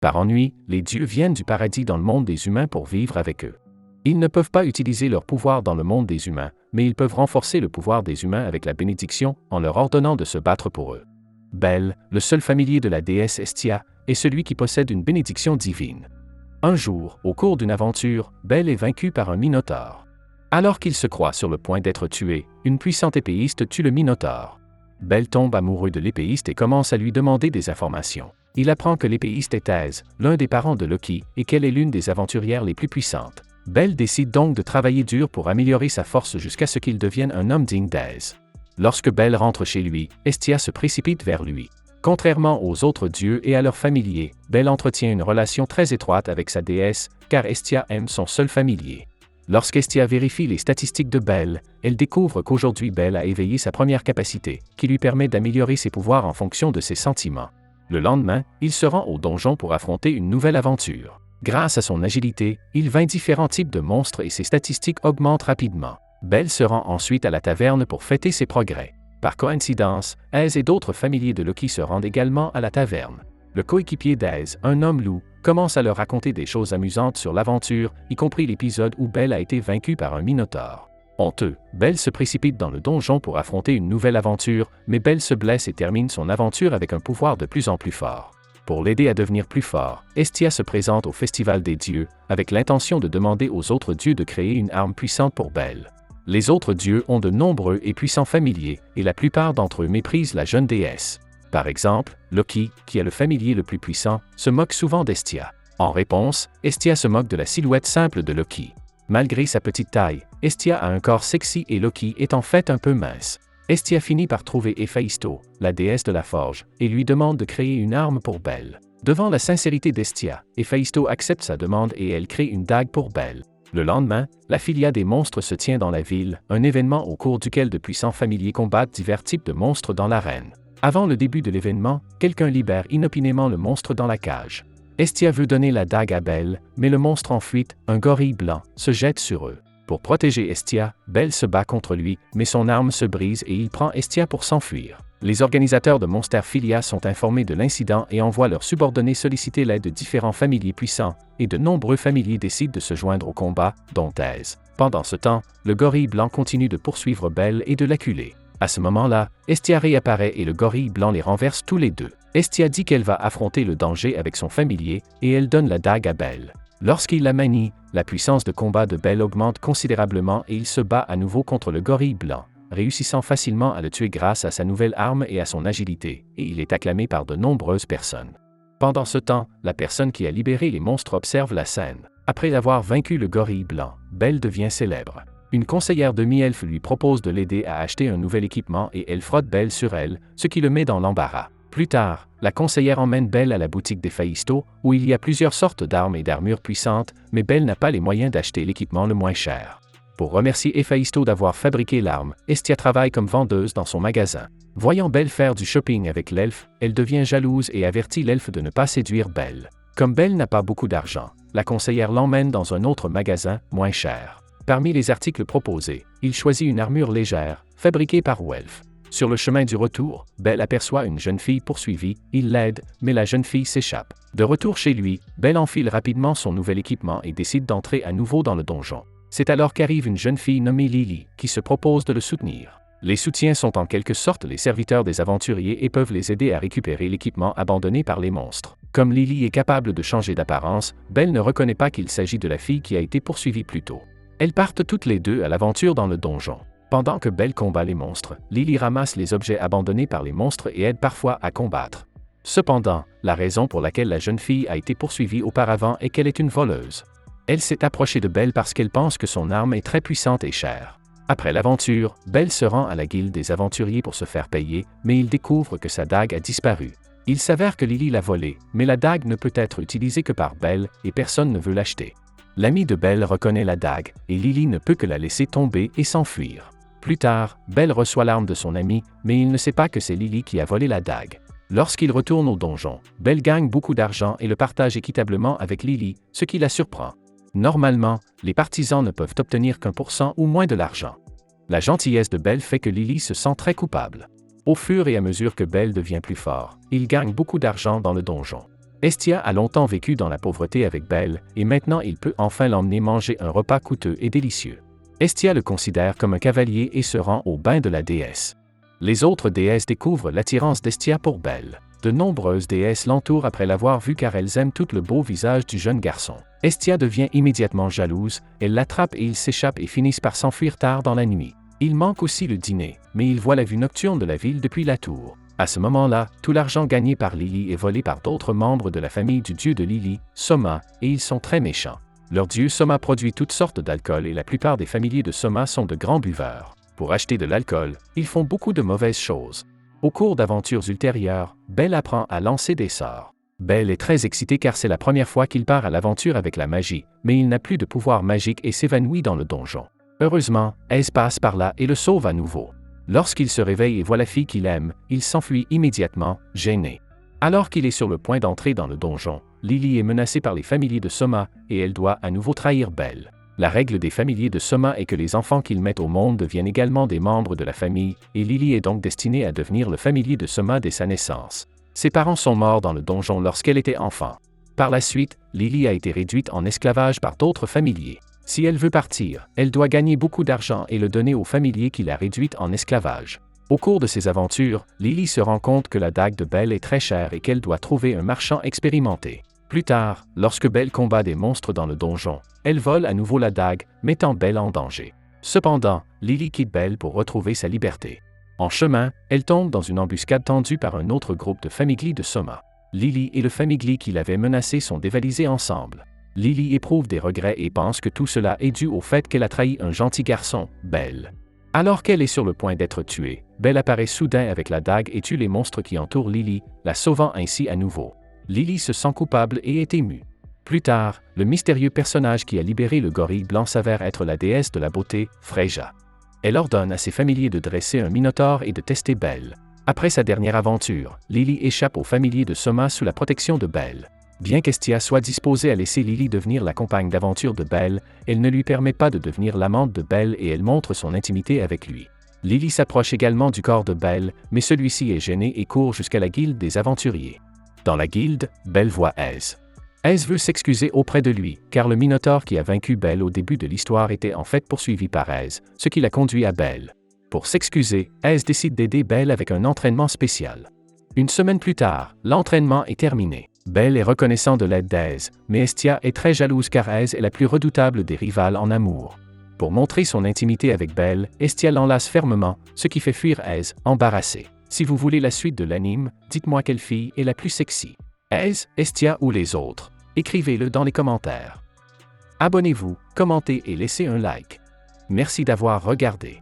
Par ennui, les dieux viennent du paradis dans le monde des humains pour vivre avec eux. Ils ne peuvent pas utiliser leur pouvoir dans le monde des humains, mais ils peuvent renforcer le pouvoir des humains avec la bénédiction en leur ordonnant de se battre pour eux. Bel, le seul familier de la déesse Hestia, est celui qui possède une bénédiction divine. Un jour, au cours d'une aventure, Bel est vaincu par un minotaure. Alors qu'il se croit sur le point d'être tué, une puissante épéiste tue le minotaure. Bel tombe amoureux de l'épéiste et commence à lui demander des informations. Il apprend que l'épéiste est Thèse, l'un des parents de Loki, et qu'elle est l'une des aventurières les plus puissantes. Bel décide donc de travailler dur pour améliorer sa force jusqu'à ce qu'il devienne un homme digne d'Thèse. Lorsque Bel rentre chez lui, Hestia se précipite vers lui. Contrairement aux autres dieux et à leurs familiers, Bel entretient une relation très étroite avec sa déesse, car Hestia aime son seul familier. Lorsqu'Hestia vérifie les statistiques de Bel, elle découvre qu'aujourd'hui Bel a éveillé sa première capacité, qui lui permet d'améliorer ses pouvoirs en fonction de ses sentiments. Le lendemain, il se rend au donjon pour affronter une nouvelle aventure. Grâce à son agilité, il vainc différents types de monstres et ses statistiques augmentent rapidement. Bel se rend ensuite à la taverne pour fêter ses progrès. Par coïncidence, Thèse et d'autres familiers de Loki se rendent également à la taverne. Le coéquipier d'Thèse, un homme loup, commence à leur raconter des choses amusantes sur l'aventure, y compris l'épisode où Bel a été vaincu par un minotaure. Honteux, Bel se précipite dans le donjon pour affronter une nouvelle aventure, mais Bel se blesse et termine son aventure avec un pouvoir de plus en plus fort. Pour l'aider à devenir plus fort, Hestia se présente au Festival des dieux, avec l'intention de demander aux autres dieux de créer une arme puissante pour Bel. Les autres dieux ont de nombreux et puissants familiers, et la plupart d'entre eux méprisent la jeune déesse. Par exemple, Loki, qui est le familier le plus puissant, se moque souvent d'Hestia. En réponse, Hestia se moque de la silhouette simple de Loki. Malgré sa petite taille, Hestia a un corps sexy et Loki est en fait un peu mince. Hestia finit par trouver Héphaïsto, la déesse de la forge, et lui demande de créer une arme pour Bel. Devant la sincérité d'Hestia, Héphaïsto accepte sa demande et elle crée une dague pour Bel. Le lendemain, la Filia des monstres se tient dans la ville, un événement au cours duquel de puissants familiers combattent divers types de monstres dans l'arène. Avant le début de l'événement, quelqu'un libère inopinément le monstre dans la cage. Hestia veut donner la dague à Bel, mais le monstre en fuite, un gorille blanc, se jette sur eux. Pour protéger Hestia, Bel se bat contre lui, mais son arme se brise et il prend Hestia pour s'enfuir. Les organisateurs de Monster Filia sont informés de l'incident et envoient leurs subordonnés solliciter l'aide de différents familiers puissants, et de nombreux familiers décident de se joindre au combat, dont Thèse. Pendant ce temps, le gorille blanc continue de poursuivre Bel et de l'acculer. À ce moment-là, Hestia réapparaît et le gorille blanc les renverse tous les deux. Hestia dit qu'elle va affronter le danger avec son familier, et elle donne la dague à Bel. Lorsqu'il la manie, la puissance de combat de Bel augmente considérablement et il se bat à nouveau contre le gorille blanc, réussissant facilement à le tuer grâce à sa nouvelle arme et à son agilité, et il est acclamé par de nombreuses personnes. Pendant ce temps, la personne qui a libéré les monstres observe la scène. Après avoir vaincu le gorille blanc, Bel devient célèbre. Une conseillère demi-elfe lui propose de l'aider à acheter un nouvel équipement et elle frotte Bel sur elle, ce qui le met dans l'embarras. Plus tard, la conseillère emmène Bel à la boutique d'Héphaïsto, où il y a plusieurs sortes d'armes et d'armures puissantes, mais Bel n'a pas les moyens d'acheter l'équipement le moins cher. Pour remercier Héphaïsto d'avoir fabriqué l'arme, Hestia travaille comme vendeuse dans son magasin. Voyant Bel faire du shopping avec l'elfe, elle devient jalouse et avertit l'elfe de ne pas séduire Bel. Comme Bel n'a pas beaucoup d'argent, la conseillère l'emmène dans un autre magasin, moins cher. Parmi les articles proposés, il choisit une armure légère, fabriquée par Welf. Sur le chemin du retour, Bel aperçoit une jeune fille poursuivie, il l'aide, mais la jeune fille s'échappe. De retour chez lui, Bel enfile rapidement son nouvel équipement et décide d'entrer à nouveau dans le donjon. C'est alors qu'arrive une jeune fille nommée Lily, qui se propose de le soutenir. Les soutiens sont en quelque sorte les serviteurs des aventuriers et peuvent les aider à récupérer l'équipement abandonné par les monstres. Comme Lily est capable de changer d'apparence, Bel ne reconnaît pas qu'il s'agit de la fille qui a été poursuivie plus tôt. Elles partent toutes les deux à l'aventure dans le donjon. Pendant que Bel combat les monstres, Lily ramasse les objets abandonnés par les monstres et aide parfois à combattre. Cependant, la raison pour laquelle la jeune fille a été poursuivie auparavant est qu'elle est une voleuse. Elle s'est approchée de Bel parce qu'elle pense que son arme est très puissante et chère. Après l'aventure, Bel se rend à la guilde des aventuriers pour se faire payer, mais il découvre que sa dague a disparu. Il s'avère que Lily l'a volée, mais la dague ne peut être utilisée que par Bel et personne ne veut l'acheter. L'ami de Bel reconnaît la dague, et Lily ne peut que la laisser tomber et s'enfuir. Plus tard, Bel reçoit l'arme de son ami, mais il ne sait pas que c'est Lily qui a volé la dague. Lorsqu'il retourne au donjon, Bel gagne beaucoup d'argent et le partage équitablement avec Lily, ce qui la surprend. Normalement, les partisans ne peuvent obtenir qu'1% ou moins de l'argent. La gentillesse de Bel fait que Lily se sent très coupable. Au fur et à mesure que Bel devient plus fort, il gagne beaucoup d'argent dans le donjon. Estia a longtemps vécu dans la pauvreté avec Belle, et maintenant il peut enfin l'emmener manger un repas coûteux et délicieux. Estia le considère comme un cavalier et se rend au bain de la déesse. Les autres déesses découvrent l'attirance d'Estia pour Belle. De nombreuses déesses l'entourent après l'avoir vu car elles aiment tout le beau visage du jeune garçon. Estia devient immédiatement jalouse, elle l'attrape et ils s'échappent et finissent par s'enfuir tard dans la nuit. Il manque aussi le dîner, mais il voit la vue nocturne de la ville depuis la tour. À ce moment-là, tout l'argent gagné par Lili est volé par d'autres membres de la famille du dieu de Lili, Soma, et ils sont très méchants. Leur dieu Soma produit toutes sortes d'alcool et la plupart des familiers de Soma sont de grands buveurs. Pour acheter de l'alcool, ils font beaucoup de mauvaises choses. Au cours d'aventures ultérieures, Belle apprend à lancer des sorts. Belle est très excité car c'est la première fois qu'il part à l'aventure avec la magie, mais il n'a plus de pouvoir magique et s'évanouit dans le donjon. Heureusement, Aise passe par là et le sauve à nouveau. Lorsqu'il se réveille et voit la fille qu'il aime, il s'enfuit immédiatement, gêné. Alors qu'il est sur le point d'entrer dans le donjon, Lili est menacée par les familiers de Soma et elle doit à nouveau trahir Belle. La règle des familiers de Soma est que les enfants qu'ils mettent au monde deviennent également des membres de la famille, et Lili est donc destinée à devenir le familier de Soma dès sa naissance. Ses parents sont morts dans le donjon lorsqu'elle était enfant. Par la suite, Lili a été réduite en esclavage par d'autres familiers. Si elle veut partir, elle doit gagner beaucoup d'argent et le donner aux familiers qui l'a réduite en esclavage. Au cours de ses aventures, Lili se rend compte que la dague de Belle est très chère et qu'elle doit trouver un marchand expérimenté. Plus tard, lorsque Belle combat des monstres dans le donjon, elle vole à nouveau la dague, mettant Belle en danger. Cependant, Lili quitte Belle pour retrouver sa liberté. En chemin, elle tombe dans une embuscade tendue par un autre groupe de famiglis de Soma. Lili et le famigli qui l'avait menacé sont dévalisés ensemble. Lili éprouve des regrets et pense que tout cela est dû au fait qu'elle a trahi un gentil garçon, Belle. Alors qu'elle est sur le point d'être tuée, Belle apparaît soudain avec la dague et tue les monstres qui entourent Lili, la sauvant ainsi à nouveau. Lili se sent coupable et est émue. Plus tard, le mystérieux personnage qui a libéré le gorille blanc s'avère être la déesse de la beauté, Freyja. Elle ordonne à ses familiers de dresser un minotaure et de tester Belle. Après sa dernière aventure, Lili échappe aux familiers de Soma sous la protection de Belle. Bien qu'Estia soit disposée à laisser Lili devenir la compagne d'aventure de Belle, elle ne lui permet pas de devenir l'amante de Belle et elle montre son intimité avec lui. Lili s'approche également du corps de Belle, mais celui-ci est gêné et court jusqu'à la guilde des aventuriers. Dans la guilde, Belle voit Aise. Aise veut s'excuser auprès de lui, car le Minotaure qui a vaincu Belle au début de l'histoire était en fait poursuivi par Aise, ce qui l'a conduit à Belle. Pour s'excuser, Aise décide d'aider Belle avec un entraînement spécial. Une semaine plus tard, l'entraînement est terminé. Belle est reconnaissant de l'aide d'Aise, mais Estia est très jalouse car Aise est la plus redoutable des rivales en amour. Pour montrer son intimité avec Belle, Estia l'enlace fermement, ce qui fait fuir Aise, embarrassée. Si vous voulez la suite de l'anime, dites-moi quelle fille est la plus sexy. Aise, Estia ou les autres? Écrivez-le dans les commentaires. Abonnez-vous, commentez et laissez un like. Merci d'avoir regardé.